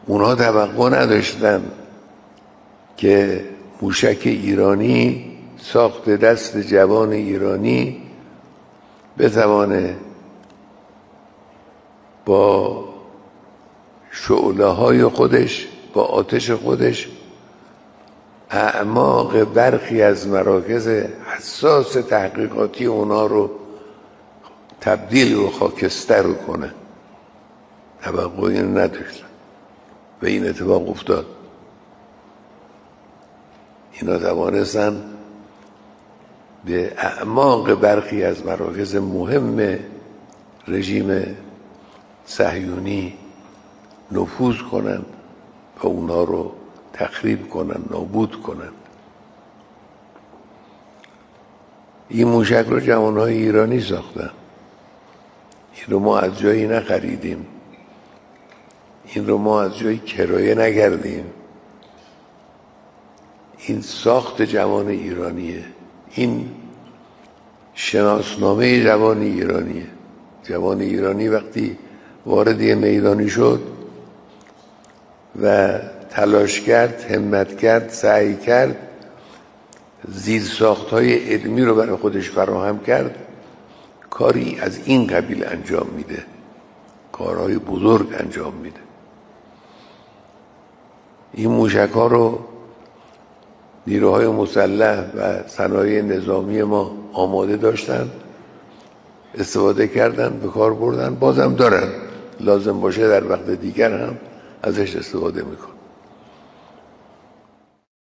اونها توقع نداشتن که موشک ایرانی ساخت دست جوان ایرانی بتوانه با شعله های خودش، با آتش خودش، اعماق برخی از مراکز حساس تحقیقاتی اونا رو تبدیل و خاکستر کنه. توقعی نداشتن و این اتفاق افتاد. اینا توانستن به اعماق برخی از مراکز مهم رژیم صهیونی نفوذ کنن و اونا رو تخریب کنن، نابود کنن. این موشک رو جوانهای ایرانی ساختن. این رو ما از جایی نخریدیم، این رو ما از جایی کرایه نکردیم. این ساخت جوان ایرانیه، این شناسنامه جوان ایرانیه. جوان ایرانی وقتی وارد یه میدانی شد و تلاش کرد، همت کرد، سعی کرد، زیرساخت‌های علمی رو برای خودش فراهم کرد، کاری از این قبیل انجام میده، کارهای بزرگ انجام میده. این موشک‌ها رو نیروهای مسلح و صنایع نظامی ما آماده داشتن، استفاده کردن، به کار بردن، بازم دارن، لازم باشه در وقت دیگر هم ازش استفاده میکنن.